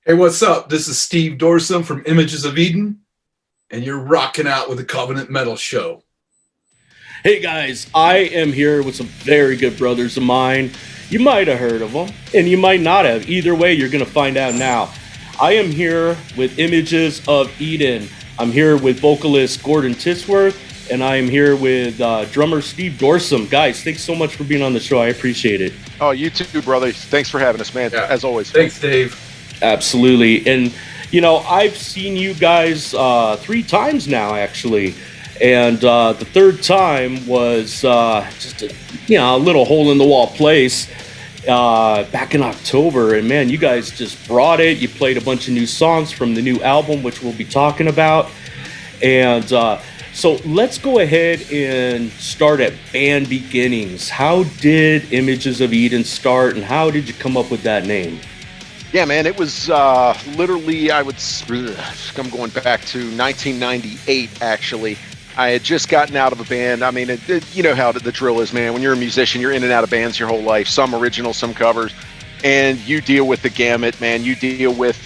Hey, what's up? This is Steve Dorsum from Images of Eden, and you're rocking out with the Covenant Metal Show. Hey guys, I am here with some very good brothers of mine. You might have heard of them, and you might not have. Either way, you're going to find out now. I am here with Images of Eden. I'm here with vocalist Gordon Tisworth, and I am here with drummer Steve Dorsum. Guys, thanks so much for being on the show. I appreciate it. Oh, you too, brother. Thanks for having us, man. Yeah. As always. Thanks, Dave. Absolutely. And, I've seen you guys 3 times now, actually. And the third time was just a little hole in the wall place back in October. And man, you guys just brought it. You played a bunch of new songs from the new album, which we'll be talking about. And so let's go ahead and start at band beginnings. How did Images of Eden start, and how did you come up with that name? Yeah, man, it was literally, I'm going back to 1998, actually. I had just gotten out of a band. I mean, you know how the drill is, man. When you're a musician, you're in and out of bands your whole life, some original, some covers, and you deal with the gamut, man. You deal with,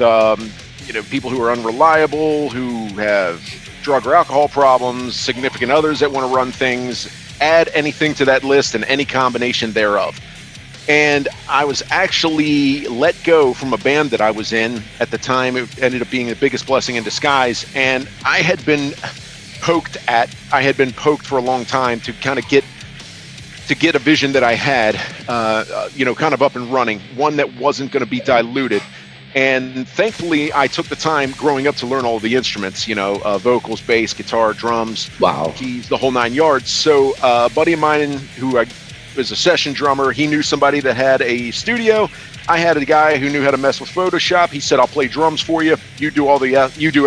people who are unreliable, who have drug or alcohol problems, significant others that want to run things. Add anything to that list and any combination thereof. And I was actually let go from a band that I was in at the time. It ended up being the biggest blessing in disguise. And I had been poked for a long time to kind of get a vision that I had, kind of up and running, one that wasn't going to be diluted. And thankfully, I took the time growing up to learn all the instruments, vocals, bass, guitar, drums, keys, the whole 9 yards. So a buddy of mine who I was a session drummer, he knew somebody that had a studio. I had a guy who knew how to mess with Photoshop. He said, I'll play drums for you. You do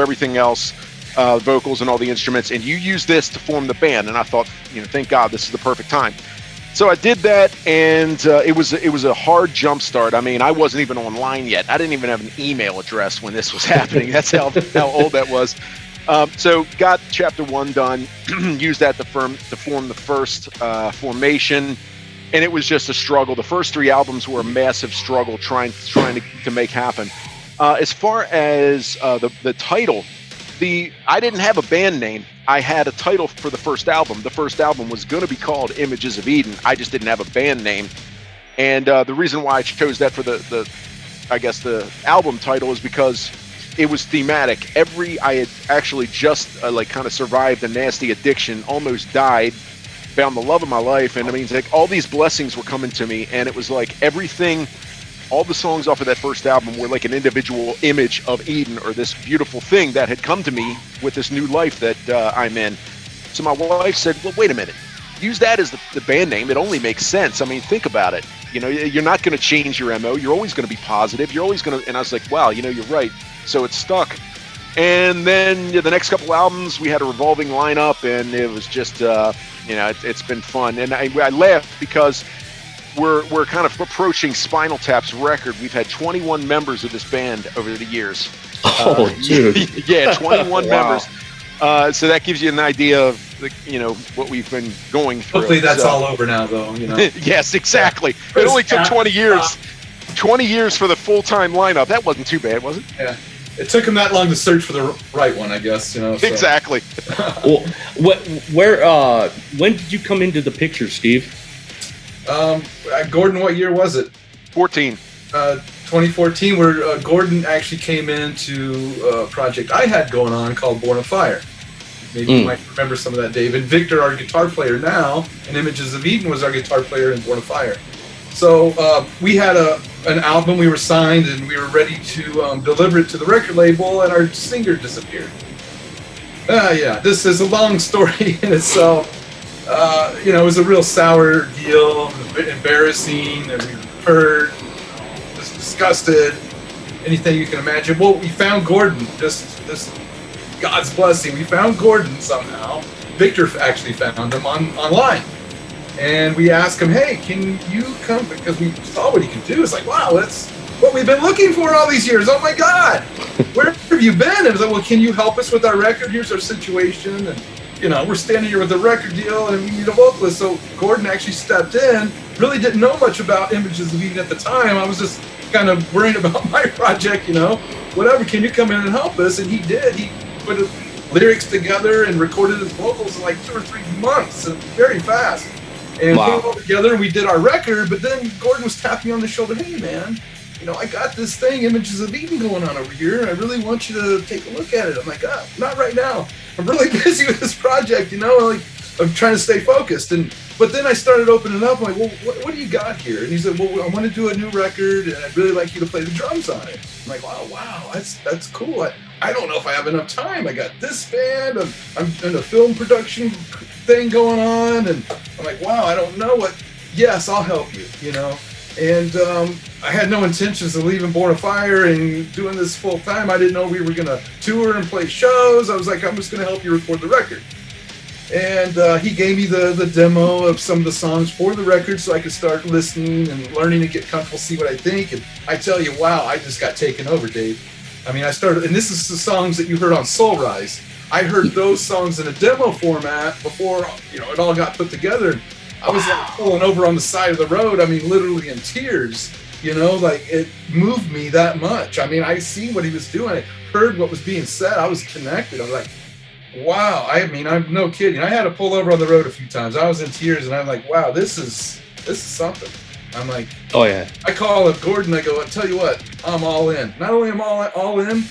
everything else, vocals and all the instruments, and you use this to form the band. And I thought, thank God, this is the perfect time. So I did that, and it was a hard jump start. I mean, I wasn't even online yet. I didn't even have an email address when this was happening. That's how old that was. So got chapter 1 done, used that to form the first formation, and it was just a struggle. The first 3 albums were a massive struggle trying to make happen. As far as the title, I didn't have a band name. I had a title for the first album. The first album was going to be called Images of Eden. I just didn't have a band name. And the reason why I chose that for the album title is because it was thematic. I had actually just kind of survived a nasty addiction, almost died, found the love of my life. And I mean, like, all these blessings were coming to me. And it was like everything, all the songs off of that first album were like an individual image of Eden, or this beautiful thing that had come to me with this new life that I'm in. So my wife said, well, wait a minute, use that as the band name. It only makes sense. I mean, think about it. You're not going to change your MO. You're always going to be positive. You're always going to, and I was like, wow, you're right. So it stuck. And then the next couple albums, we had a revolving lineup, and it was just, it's been fun. And I laughed because we're kind of approaching Spinal Tap's record. We've had 21 members of this band over the years. Oh, dude. Yeah, 21 members. So that gives you an idea of what we've been going through. Hopefully that's all over now, though. Yes, exactly. It only took 20 years. 20 years for the full-time lineup. That wasn't too bad, was it? Yeah. It took him that long to search for the right one, I guess. So. Exactly. Well, when did you come into the picture, Steve? Gordon, what year was it? 14. 2014, where Gordon actually came into a project I had going on called Born of Fire. Maybe you might remember some of that, Dave. And Victor, our guitar player now, in Images of Eden, was our guitar player in Born of Fire. So we had an album, we were signed, and we were ready to deliver it to the record label, and our singer disappeared. This is a long story in itself. It was a real sour deal, a bit embarrassing, and we were hurt, just disgusted, anything you can imagine. Well, we found Gordon, just this God's blessing. We found Gordon somehow. Victor actually found him online. And we asked him, hey, can you come? Because we saw what he could do. It's like, wow, that's what we've been looking for all these years. Oh my God, where have you been? It was like, well, can you help us with our record? Here's our situation. And, we're standing here with a record deal and we need a vocalist. So Gordon actually stepped in, really didn't know much about Images of Eden at the time. I was just kind of worrying about my project, whatever, can you come in and help us? And he did. He put lyrics together and recorded his vocals in like 2 or 3 months, very fast. And put it all together, and we did our record. But then Gordon was tapping me on the shoulder, hey man, I got this thing, Images of Eden, going on over here. I really want you to take a look at it. I'm like, not right now. I'm really busy with this project, I'm trying to stay focused. But then I started opening up. I'm like, well, what do you got here? And he said, well, I want to do a new record, and I'd really like you to play the drums on it. I'm like, wow, that's cool. I don't know if I have enough time. I got this band. I'm in a film production thing going on, and I'm like, wow, I don't know what. Yes, I'll help you. And I had no intentions of leaving Born of Fire and doing this full time. I didn't know we were gonna tour and play shows. I was like, I'm just gonna help you record the record. And he gave me the demo of some of the songs for the record so I could start listening and learning to get comfortable, see what I think. And I tell you, wow, I just got taken over, Dave. I mean, I started, and this is the songs that you heard on Soul Rise. I heard those songs in a demo format before, it all got put together. I was like pulling over on the side of the road, I mean, literally in tears, like it moved me that much. I mean, I seen what he was doing. I heard what was being said. I was connected. I was like, wow. I mean, I'm no kidding. I had to pull over on the road a few times. I was in tears, and I'm like, wow, this is something. I'm like, oh yeah. I call up Gordon. I go, I tell you what, I'm all in. Not only am I all in,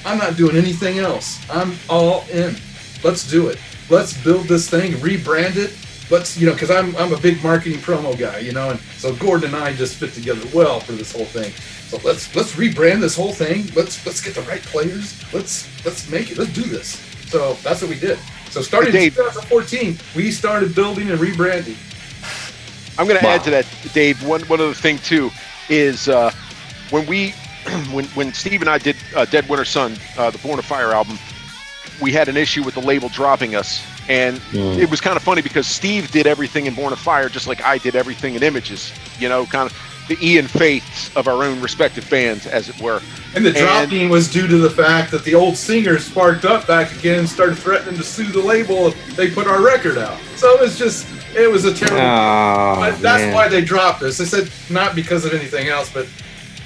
I'm not doing anything else. I'm all in. Let's do it. Let's build this thing, rebrand it. Let's, because I'm a big marketing promo guy, and so Gordon and I just fit together well for this whole thing. So let's rebrand this whole thing. Let's get the right players. Let's make it. Let's do this. So that's what we did. So starting in 2014, we started building and rebranding. I'm going to add to that, Dave. One other thing too is when when Steve and I did Dead Winter Sun, the Born of Fire album, we had an issue with the label dropping us, and it was kind of funny because Steve did everything in Born of Fire just like I did everything in Images. Kind of the Ian Faiths of our own respective bands, as it were. And the dropping was due to the fact that the old singer sparked up back again and started threatening to sue the label if they put our record out. So it was a terrible. But that's why they dropped us. They said not because of anything else, but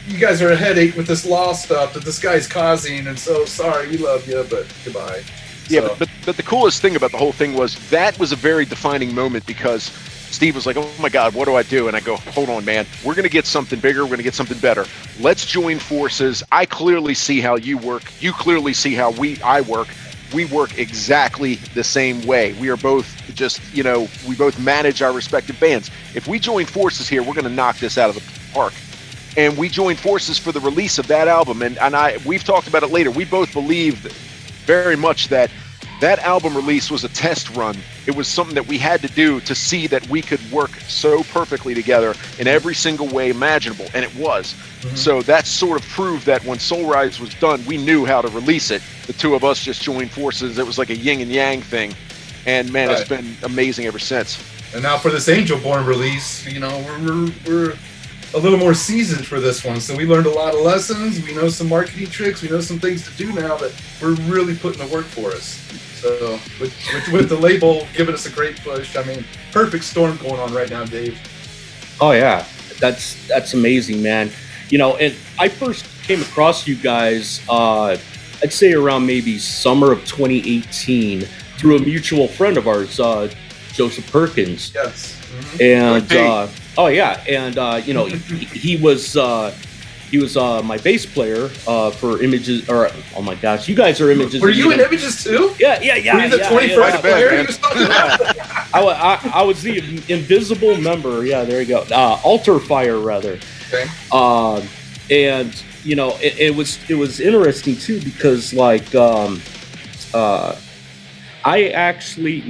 you guys are a headache with this law stuff that this guy's causing, and so sorry, we love you, but goodbye. Yeah, but the coolest thing about the whole thing was that was a very defining moment because Steve was like, oh my God, what do I do? And I go, hold on, man. We're going to get something bigger. We're going to get something better. Let's join forces. I clearly see how you work. You clearly see how I work. We work exactly the same way. We are both just, we both manage our respective bands. If we join forces here, we're going to knock this out of the park. And we joined forces for the release of that album. And we've talked about it later. We both believed very much that album release was a test run. It was something that we had to do to see that we could work so perfectly together in every single way imaginable, and it was. Mm-hmm. So that sort of proved that when Soul Rise was done, we knew how to release it. The two of us just joined forces. It was like a yin and yang thing, and man, It's been amazing ever since. And now for this Angel Born release, we're a little more seasoned for this one, so we learned a lot of lessons. We know some marketing tricks. We know some things to do now that we're really putting to work for us. So with the label giving us a great push, I mean, perfect storm going on right now, Dave. Oh yeah, that's amazing, man. And I first came across you guys, I'd say around maybe summer of 2018 through a mutual friend of ours, Joseph Perkins. Yes. Mm-hmm. And oh yeah, and he was my bass player for Images. Or oh my gosh, you guys are Images. Were you in Images too? Yeah. Were you the 21st player? He was talking about? I was the invisible member. Yeah, there you go. Altar Fire, rather. Okay. And it was interesting too because I actually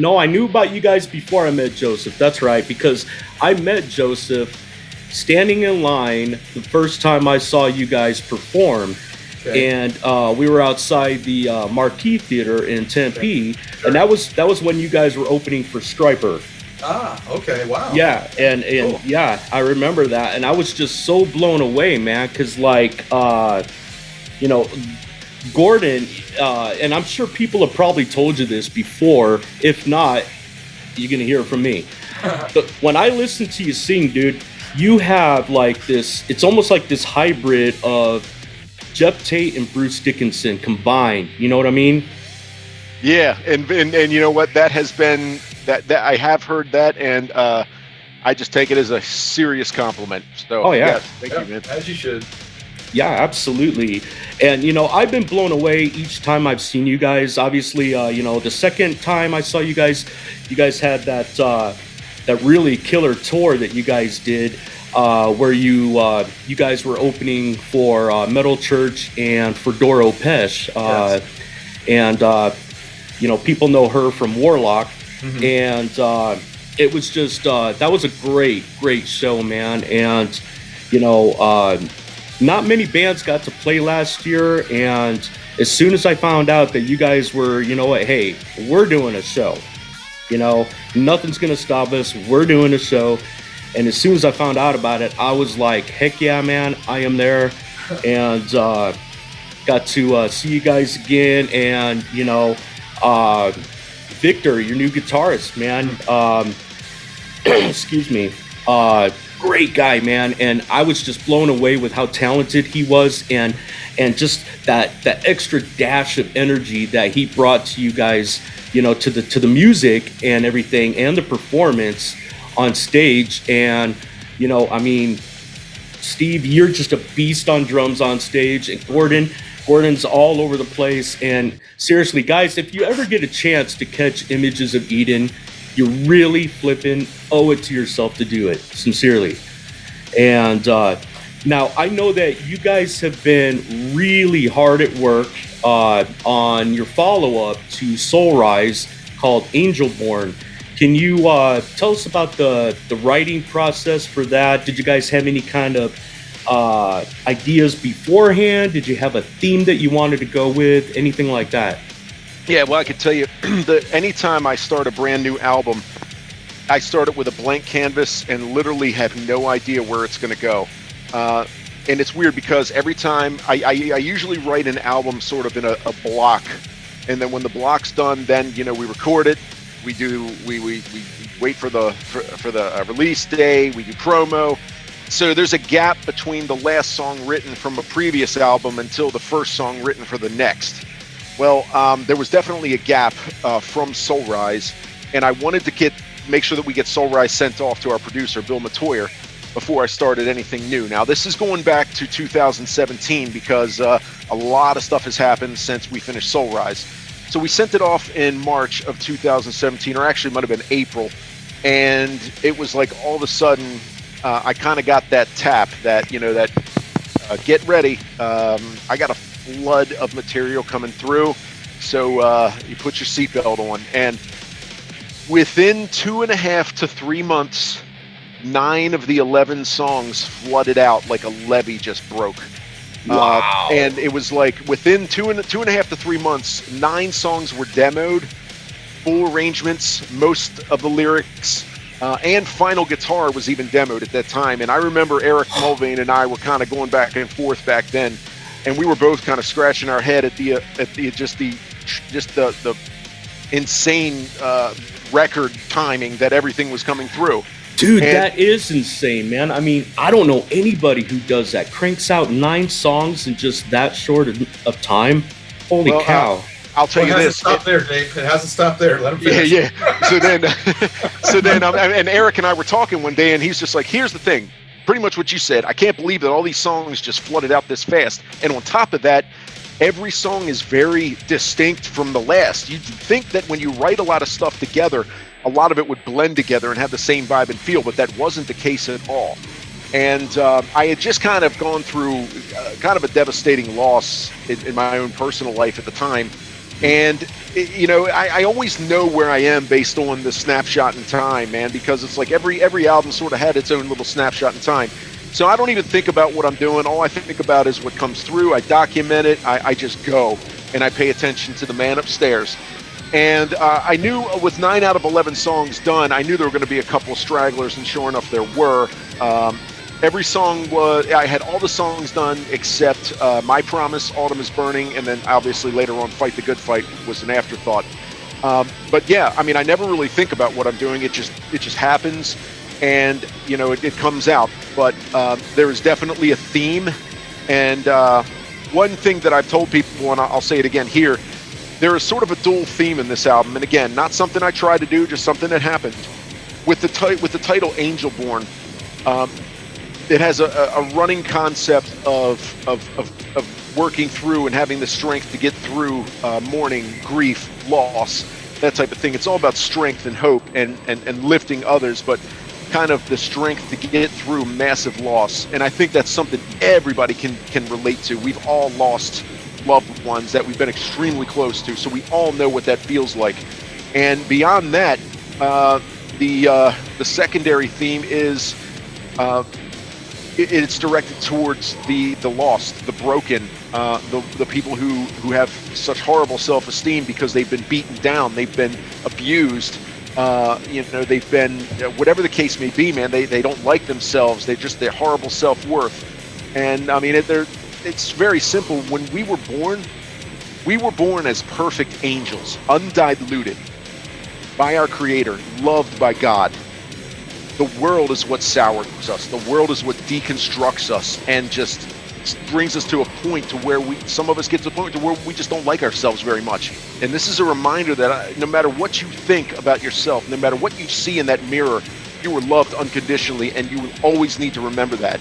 I knew about you guys before I met Joseph. That's right, because I met Joseph standing in line the first time I saw you guys perform. Okay. And we were outside the Marquee Theater in Tempe, sure. And that was when you guys were opening for Stryper. Ah, okay, wow. Yeah, and cool. Yeah, I remember that, and I was just so blown away, man, because Gordon, and I'm sure people have probably told you this before. If not, you're gonna hear it from me. But when I listen to you sing, dude, you have like this. It's almost like this hybrid of Jeff Tate and Bruce Dickinson combined. You know what I mean? Yeah, and you know what? That has been that I have heard that, and I just take it as a serious compliment. So, Oh yeah. yes, thank you, man. As you should. Yeah, absolutely. And I've been blown away each time I've seen you guys. Obviously, the second time I saw you guys had that really killer tour that you guys did, where you guys were opening for Metal Church and for Doro Pesh. Yes. And people know her from Warlock, Mhm. and it was just that was a great show, man. And not many bands got to play last year, and as soon as I found out that you guys were, hey, we're doing a show, nothing's gonna stop us, we're doing a show. And as soon as I found out about it, I was like, heck yeah, man, I am there. And got to see you guys again. And Victor, your new guitarist, man, excuse me, great guy, man. And I was just blown away with how talented he was, and just that extra dash of energy that he brought to you guys, to the music and everything, and the performance on stage. And Steve, you're just a beast on drums on stage, and Gordon's all over the place. And seriously, guys, if you ever get a chance to catch Images of Eden, you really flippin' owe it to yourself to do it, sincerely. And now I know that you guys have been really hard at work on your follow-up to Soul Rise called Angelborn. Can you tell us about the writing process for that? Did you guys have any kind of ideas beforehand? Did you have a theme that you wanted to go with? Anything like that? Yeah, well, I can tell you, anytime I start a brand new album, I start it with a blank canvas and literally have no idea where it's going to go. And it's weird because every time I usually write an album sort of in a block, and then when the block's done, then we record it. We wait for the release day. We do promo. So there's a gap between the last song written from a previous album until the first song written for the next. Well, there was definitely a gap from Soul Rise, and I wanted to make sure that we get Soul Rise sent off to our producer, Bill Matoyer, before I started anything new. Now, this is going back to 2017 because a lot of stuff has happened since we finished Soul Rise. So we sent it off in March of 2017, or actually it might have been April, and it was like all of a sudden I kind of got that tap that, get ready. I got a flood of material coming through, so you put your seatbelt on. And within 2.5 to 3 months, 9 of the 11 songs flooded out like a levee just broke. Wow. And it was like within 2.5 to 3 months, 9 songs were demoed, full arrangements, most of the lyrics, and final guitar was even demoed at that time. And I remember Eric Mulvane and I were kind of going back and forth back then, and we were both kind of scratching our head at the insane record timing that everything was coming through. Dude, that is insane, man. I mean, I don't know anybody who does that. Cranks out 9 songs in just that short of time. Holy cow. I'll tell you this. It hasn't stopped there, Dave. It hasn't stopped there. Let him finish. Yeah. So then, and Eric and I were talking one day, and he's just like, here's the thing. Pretty much what you said. I can't believe that all these songs just flooded out this fast. And on top of that, every song is very distinct from the last. You'd think that when you write a lot of stuff together, a lot of it would blend together and have the same vibe and feel, but that wasn't the case at all. And I had just kind of gone through kind of a devastating loss in my own personal life at the time. And, I always know where I am based on the snapshot in time, man, because it's like every album sort of had its own little snapshot in time. So I don't even think about what I'm doing. All I think about is what comes through. I document it. I just go, and I pay attention to the man upstairs. And I knew with 9 out of 11 songs done, I knew there were going to be a couple of stragglers, and sure enough, there were. Every song I had all the songs done except My Promise, Autumn is Burning, and then obviously later on Fight the Good Fight was an afterthought. But yeah, I mean, I never really think about what I'm doing. It just happens, and it comes out. but there is definitely a theme. And one thing that I've told people, and I'll say it again here, there is sort of a dual theme in this album. And again, not something I tried to do, just something that happened. With the title Angelborn, it has a running concept of working through and having the strength to get through mourning, grief, loss, that type of thing. It's all about strength and hope and lifting others, but kind of the strength to get through massive loss. And I think that's something everybody can relate to. We've all lost loved ones that we've been extremely close to, so we all know what that feels like. And beyond that, the secondary theme is it's directed towards the lost, the broken, the people who have such horrible self-esteem because they've been beaten down, they've been abused, they've been, whatever the case may be, man, they don't like themselves, they're horrible self-worth. And I mean, it's very simple. When we were born as perfect angels, undiluted by our Creator, loved by God. The world is what sours us. The world is what deconstructs us and just brings us to a point to where some of us get to a point to where we just don't like ourselves very much. And this is a reminder that no matter what you think about yourself, no matter what you see in that mirror, you were loved unconditionally, and you will always need to remember that.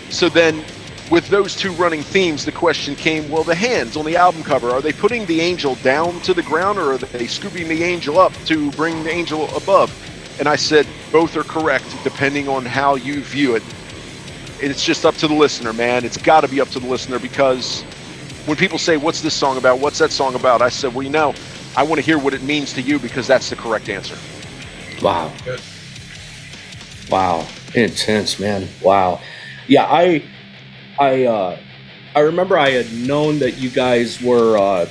So then, with those two running themes, the question came, well, the hands on the album cover, are they putting the angel down to the ground, or are they scooping the angel up to bring the angel above? And I said, both are correct, depending on how you view it. It's just up to the listener, man. It's got to be up to the listener, because when people say, what's this song about? What's that song about? I said, well, I want to hear what it means to you, because that's the correct answer. Wow. Good. Wow. Intense, man. Wow. Yeah, I remember I had known that you guys were,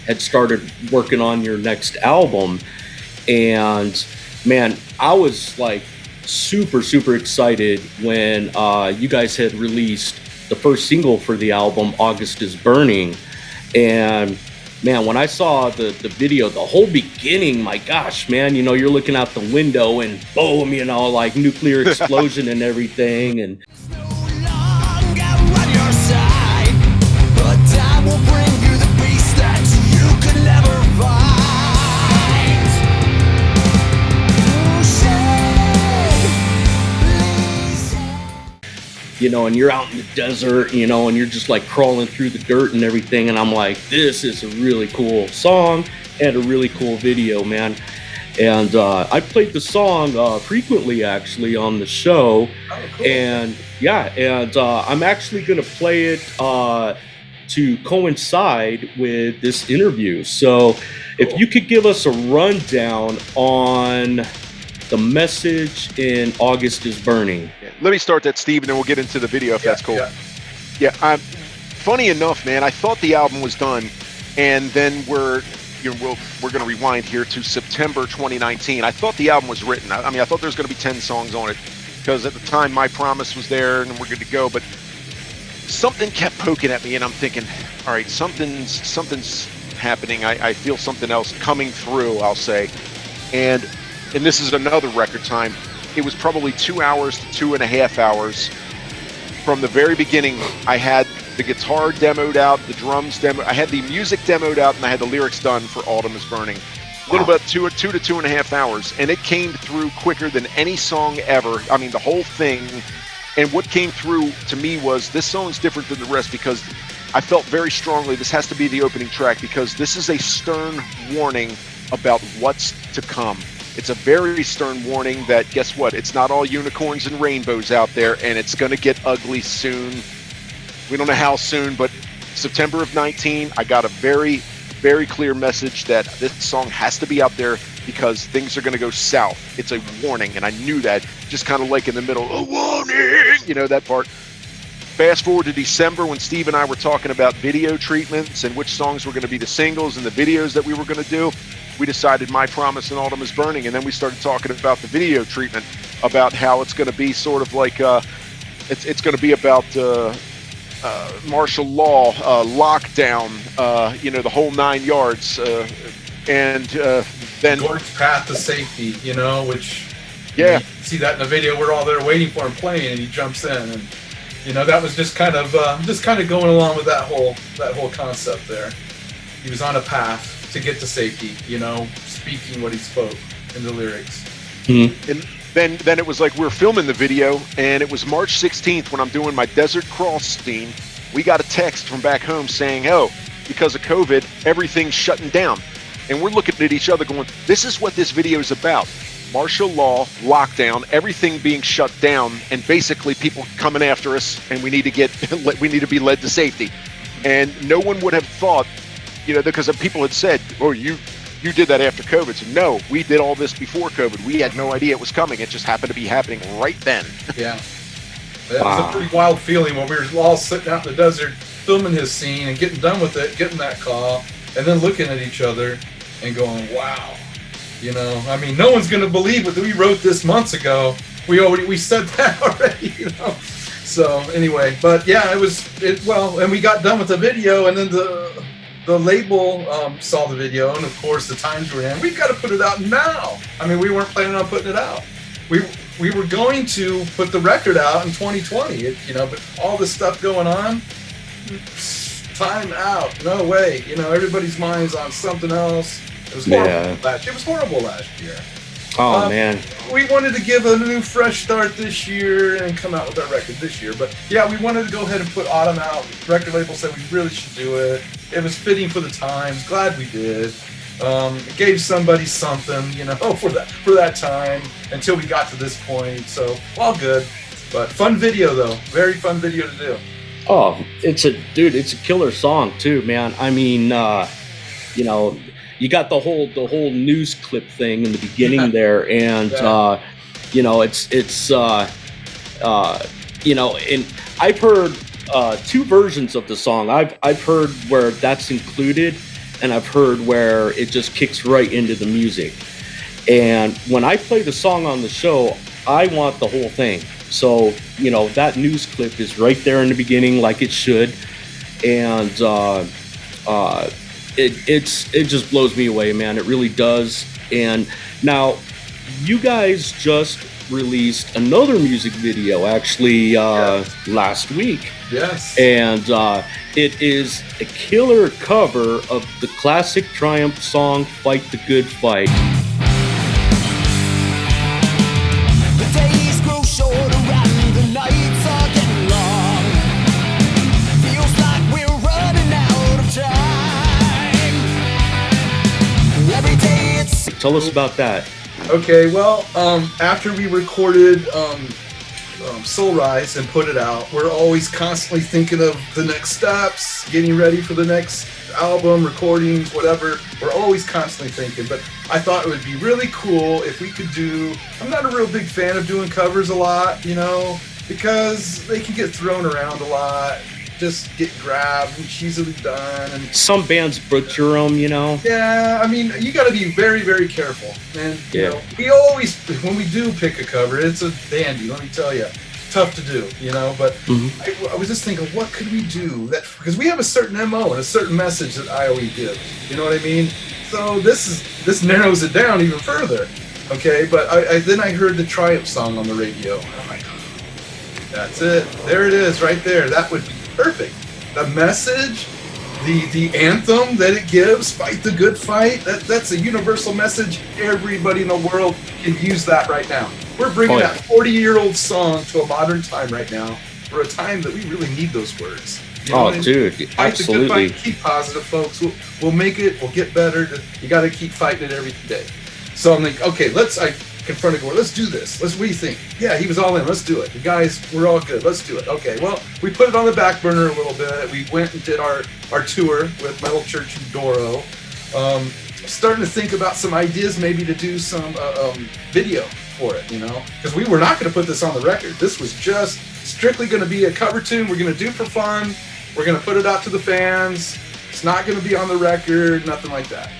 had started working on your next album, and man, I was like super, super excited when you guys had released the first single for the album, August is Burning. And man, when I saw the video, the whole beginning, my gosh, man, you're looking out the window and boom, like nuclear explosion and everything. And and you're out in the desert, and you're just like crawling through the dirt and everything. And I'm like, this is a really cool song and a really cool video, man. And I played the song frequently, actually, on the show. Oh, cool. And yeah, and I'm actually going to play it to coincide with this interview. So if you could give us a rundown on the message in August is Burning. Let me start that, Steve, and then we'll get into the video if that's cool. Yeah. Funny enough, man, I thought the album was done, and then we're going to rewind here to September 2019. I thought the album was written. I thought there was going to be 10 songs on it, because at the time My Promise was there and we're good to go, but something kept poking at me, and I'm thinking, all right, something's happening. I feel something else coming through, I'll say. And this is another record time. It was probably 2 hours to 2.5 hours. From the very beginning, I had the guitar demoed out, the drums demoed. I had the music demoed out, and I had the lyrics done for Autumn is Burning. A little bit, 2 to 2.5 hours. And it came through quicker than any song ever. I mean, the whole thing. And what came through to me was, this song's different than the rest, because I felt very strongly this has to be the opening track, because this is a stern warning about what's to come. It's a very stern warning that, guess what? It's not all unicorns and rainbows out there, and it's going to get ugly soon. We don't know how soon, but September of 19, I got a very, very clear message that this song has to be out there, because things are going to go south. It's a warning, and I knew that, just kind of like in the middle, a warning, that part. Fast forward to December, when Steve and I were talking about video treatments and which songs were going to be the singles and the videos that we were going to do. We decided My Promise and Autumn is Burning, and then we started talking about the video treatment, about how it's going to be sort of like it's going to be about martial law, lockdown, the whole 9 yards, and then Gordon's path to safety, which Yeah. You see that in the video. We're all there waiting for him playing, and he jumps in, and that was just kind of going along with that whole concept there. He was on a path to get to safety, speaking what he spoke in the lyrics. Mm-hmm. And then it was like we're filming the video, and it was March 16th when I'm doing my desert cross scene. We got a text from back home saying, "Oh, because of COVID, everything's shutting down." And we're looking at each other going, "This is what this video is about. Martial law, lockdown, everything being shut down, and basically people coming after us, and we need to be led to safety." And no one would have thought, because people had said, "Oh, you did that after COVID." So no, we did all this before COVID. We had no idea it was coming. It just happened to be happening right then. Yeah. That was a pretty wild feeling when we were all sitting out in the desert filming his scene and getting done with it, getting that call, and then looking at each other and going, wow. No one's going to believe it. We wrote this months ago. We said that already, So anyway, but yeah, and we got done with the video, and then the label saw the video, and of course the times we're in, we've got to put it out now. We weren't planning on putting it out. We were going to put the record out in 2020, but all this stuff going on, time out, no way. Everybody's mind's on something else. It was horrible last year. Oh, man. We wanted to give a new fresh start this year and come out with our record this year. But yeah, we wanted to go ahead and put Autumn out. Record label said we really should do it. It was fitting for the times. Glad we did. It gave somebody something, for that time until we got to this point. So all good. But fun video though. Very fun video to do. Oh, it's a killer song too, man. You got the whole news clip thing in the beginning there, and and I've heard two versions of the song. I've heard where that's included, and I've heard where it just kicks right into the music. And when I play the song on the show, I want the whole thing. So that news clip is right there in the beginning, like it should, and it just blows me away, man. It really does. And now you guys just released another music video actually last week. Yes. And it is a killer cover of the classic Triumph song Fight the Good Fight. The days grow shorter and the nights are getting long. Feels like we're running out of time. Every day it's... Tell us about that. Okay, well, after we recorded Soul Rise and put it out, we're always constantly thinking of the next steps, getting ready for the next album, recordings, whatever. We're always constantly thinking, but I thought it would be really cool if we could do... I'm not a real big fan of doing covers a lot, because they can get thrown around a lot, just get grabbed and easily done. And some bands butcher them, Yeah, you got to be very, very careful. And we always, when we do pick a cover, it's a dandy. Let me tell you, tough to do, But I was just thinking, what could we do because we have a certain MO and a certain message that IOE gives. You know what I mean? So this narrows it down even further. Okay, but then I heard the Triumph song on the radio. And I'm like, that's it. There it is, right there. That would be perfect. The message, the anthem that it gives, fight the good fight, that's a universal message. Everybody in the world can use that right now. We're bringing that 40-year-old song to a modern time right now, for a time that we really need those words. Dude, fight absolutely. The good fight, keep positive, folks. We'll make it. We'll get better. You got to keep fighting it every day. So I'm like, okay, I confronted Gordon. Let's do this. What do you think? Yeah, he was all in. Let's do it. The guys, we're all good. Let's do it. Okay, well, we put it on the back burner a little bit. We went and did our tour with Metal Church in Doro. Starting to think about some ideas maybe to do some video for it, because we were not going to put this on the record. This was just strictly going to be a cover tune. We're going to do for fun. We're going to put it out to the fans. It's not going to be on the record, nothing like that.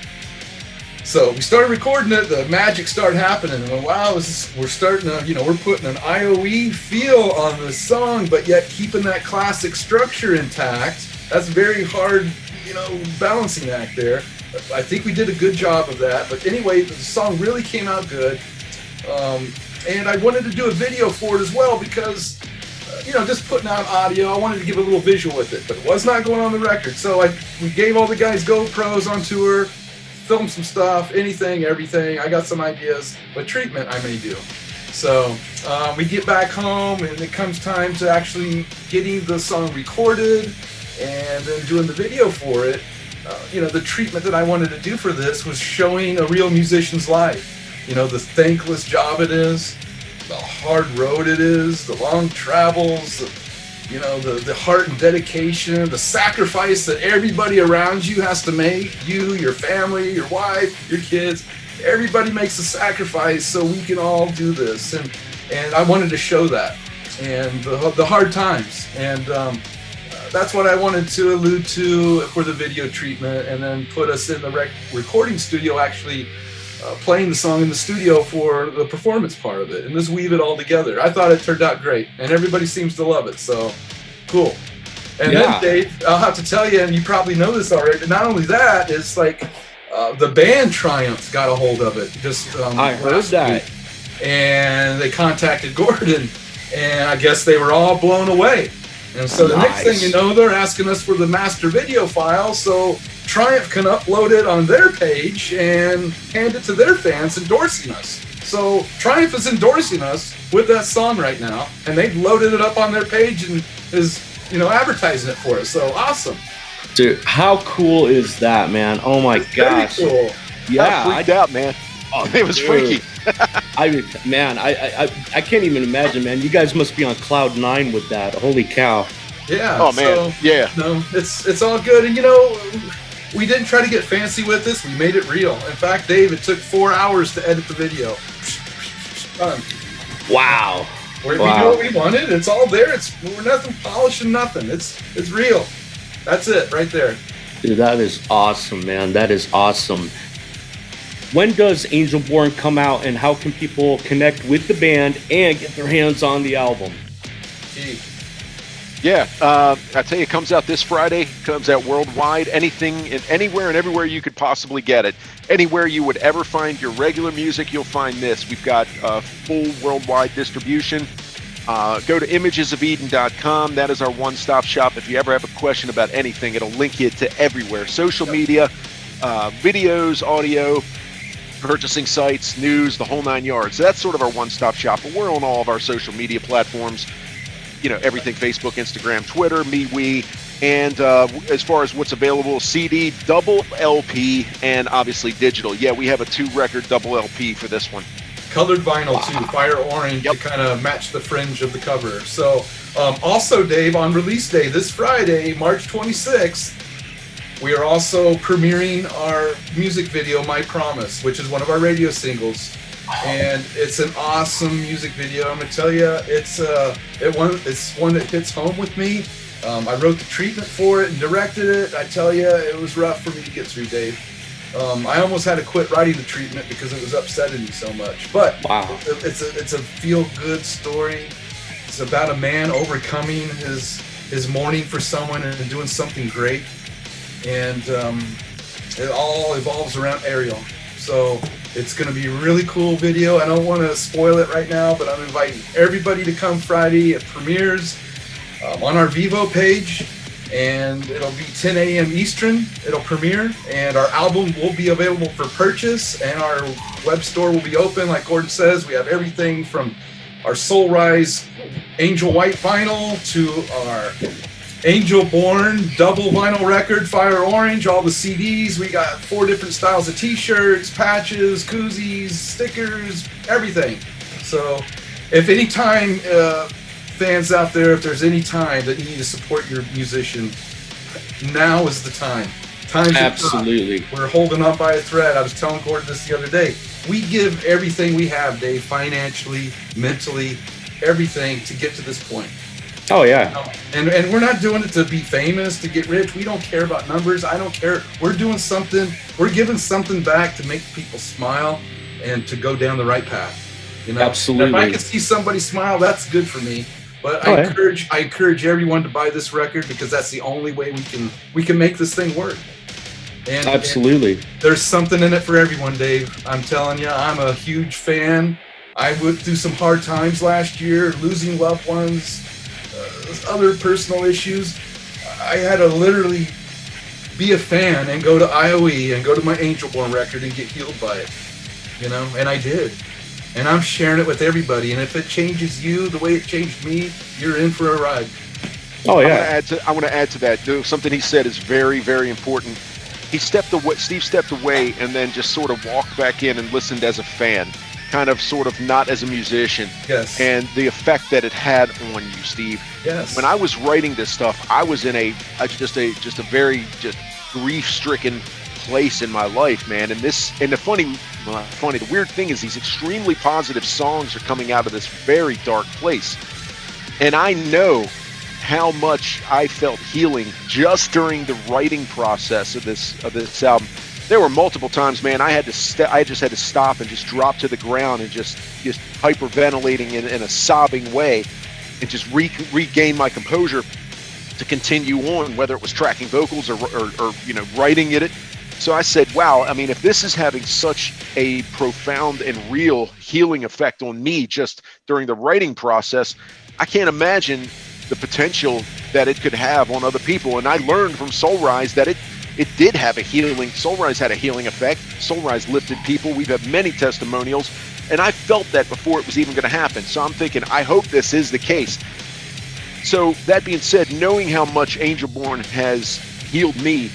So we started recording it, the magic started happening, and wow, we're starting to, we're putting an IOE feel on the song, but yet keeping that classic structure intact. That's very hard, balancing act there. I think we did a good job of that, but anyway, the song really came out good. and I wanted to do a video for it as well because, just putting out audio, I wanted to give a little visual with it, but it was not going on the record. So we gave all the guys GoPros on tour, filmed some stuff, anything, everything. I got some ideas, but treatment I may do. So we get back home, and it comes time to actually getting the song recorded and then doing the video for it. The treatment that I wanted to do for this was showing a real musician's life. The thankless job it is, the hard road it is, the long travels, the heart and dedication, the sacrifice that everybody around you has to make. You, your family, your wife, your kids, everybody makes a sacrifice so we can all do this. And I wanted to show that, and the hard times. And that's what I wanted to allude to for the video treatment, and then put us in the recording studio actually playing the song in the studio for the performance part of it, and just weave it all together. I thought it turned out great, and everybody seems to love it, so cool. And then, Dave, I'll have to tell you, and you probably know this already, but not only that, it's like the band Triumph got a hold of it. I heard that. And they contacted Gordon, and I guess they were all blown away. And so the next thing you know, they're asking us for the master video file, so Triumph can upload it on their page and hand it to their fans, endorsing us. So Triumph is endorsing us with that song right now, and they've loaded it up on their page and is, advertising it for us. So awesome. Dude, how cool is that, man? Oh my gosh. Very cool. Yeah. I freaked out, man. Oh, it was freaky. I can't even imagine, man. You guys must be on cloud 9 with that. Holy cow. Yeah. Oh man. Yeah. No, it's all good. And we didn't try to get fancy with this. We made it real. In fact, Dave, it took 4 hours to edit the video. Done. Wow. We do what we wanted. It's all there. We're nothing polishing, nothing. It's real. That's it right there. Dude, that is awesome, man. That is awesome. When does Angel Born come out, and how can people connect with the band and get their hands on the album? Gee. Yeah, I tell you, it comes out this Friday. Comes out worldwide. Anywhere and everywhere you could possibly get it. Anywhere you would ever find your regular music, you'll find this. We've got full worldwide distribution. Go to imagesofeden.com. That is our one-stop shop. If you ever have a question about anything, it'll link you to everywhere. Social media, videos, audio, purchasing sites, news, the whole 9 yards. So that's sort of our one-stop shop. But we're on all of our social media platforms. Everything: Facebook, Instagram, Twitter, MeWe, and as far as what's available, CD, double LP, and obviously digital. Yeah, we have a 2-record double LP for this one. Colored vinyl too, fire orange, to kind of match the fringe of the cover. So also, Dave, on release day this Friday, March 26th, we are also premiering our music video, My Promise, which is one of our radio singles. And it's an awesome music video. I'm gonna tell you, it's one that hits home with me. I wrote the treatment for it and directed it. I tell you, it was rough for me to get through, Dave. I almost had to quit writing the treatment because it was upsetting me so much. But it's a feel-good story. It's about a man overcoming his mourning for someone and doing something great. And it all evolves around Ariel. So it's going to be a really cool video. I don't want to spoil it right now, but I'm inviting everybody to come Friday. It premieres on our Vivo page, and it'll be 10 a.m. Eastern. It'll premiere, and our album will be available for purchase, and our web store will be open. Like Gordon says, we have everything from our Soul Rise Angel White vinyl to our Angel Born double vinyl record, Fire Orange, all the CDs. We got 4 different styles of t-shirts, patches, koozies, stickers, everything. So if any time, fans out there, if there's any time that you need to support your musician, now is the time. Absolutely. We're holding on by a thread. I was telling Gordon this the other day. We give everything we have, Dave, financially, mentally, everything to get to this point. Oh, yeah. And we're not doing it to be famous, to get rich. We don't care about numbers. I don't care. We're doing something. We're giving something back to make people smile and to go down the right path. Absolutely. If I can see somebody smile, that's good for me. But I encourage everyone to buy this record because that's the only way we can make this thing work. And, absolutely. And there's something in it for everyone, Dave. I'm telling you, I'm a huge fan. I went through some hard times last year, losing loved ones, other personal issues. I had to literally be a fan and go to IOE and go to my Angelborn record and get healed by it, you know, and I did. And I'm sharing it with everybody, and if it changes you the way it changed me, you're in for a ride. Oh yeah. I want to add to that. Something he said is very, very important. He stepped away. Steve stepped away and then just sort of walked back in and listened as a fan, kind of, sort of, not as a musician. Yes. And the effect that it had on you, Steve. Yes. When I was writing this stuff, I was in a very grief-stricken place in my life, man. And the weird thing is, these extremely positive songs are coming out of this very dark place, and I know how much I felt healing just during the writing process of this album. There were multiple times, man, I just had to stop and just drop to the ground and just hyperventilating in a sobbing way, and just regain my composure to continue on, whether it was tracking vocals or writing it. So I said, wow, I mean, if this is having such a profound and real healing effect on me just during the writing process, I can't imagine the potential that it could have on other people. And I learned from Soul Rise that it did have a healing. Soul Rise had a healing effect. Soul Rise lifted people. We've had many testimonials, and I felt that before it was even going to happen. So I'm thinking, I hope this is the case. So that being said, knowing how much Angelborn has healed me,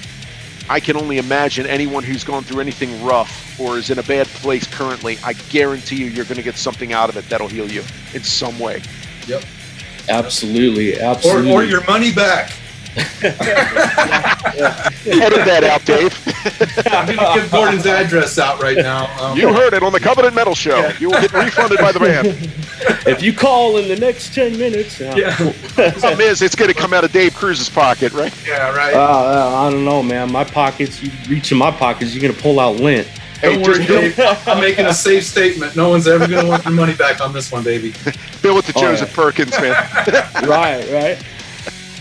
I can only imagine anyone who's gone through anything rough or is in a bad place currently. I guarantee you're going to get something out of it that'll heal you in some way. Yep. Absolutely. Or your money back. Edit that out, Dave. I'm going to give Gordon's address out right now. You heard it on the Covenant Metal Show. Yeah. You will get refunded by the band. If you call in the next 10 minutes. Something is, it's going to come out of Dave Cruz's pocket, right? Yeah, right. I don't know, man. My pockets, you reach in my pockets, you're going to pull out lint. Don't worry, Dave. I'm making a safe statement. No one's ever going to want their money back on this one, baby. Bill with the Joseph Perkins, man. Right.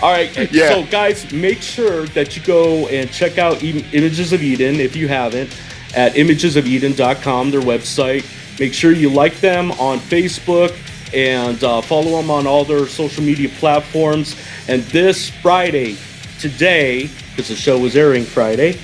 All right, yeah. So guys, make sure that you go and check out Images of Eden if you haven't, at imagesofeden.com, their website. Make sure you like them on Facebook and follow them on all their social media platforms. And this Friday, today, because the show was airing Friday,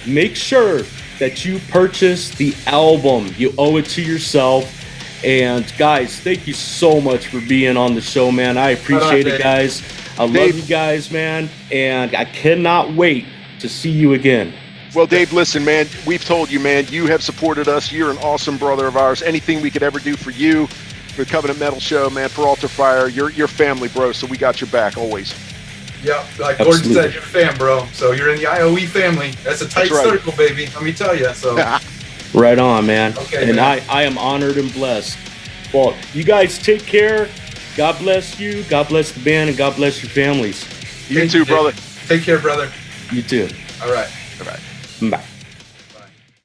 make sure that you purchase the album. You owe it to yourself. And guys, thank you so much for being on the show, man. I appreciate it, guys. I love you guys, man. And I cannot wait to see you again. Well, Dave, listen, man, we've told you, man, you have supported us. You're an awesome brother of ours. Anything we could ever do for you, for the Covenant Metal Show, man, for Altar Fire, you're family, bro. So we got your back always. Yeah, like Gordon said, you're a fan, bro. So you're in the IOE family. That's a tight circle, baby. Let me tell you. So. Right on, man. Okay, and man. I am honored and blessed. Well, you guys take care. God bless you. God bless the band, and God bless your families. You too, brother. Take care, brother. You too. All right. All right. Bye.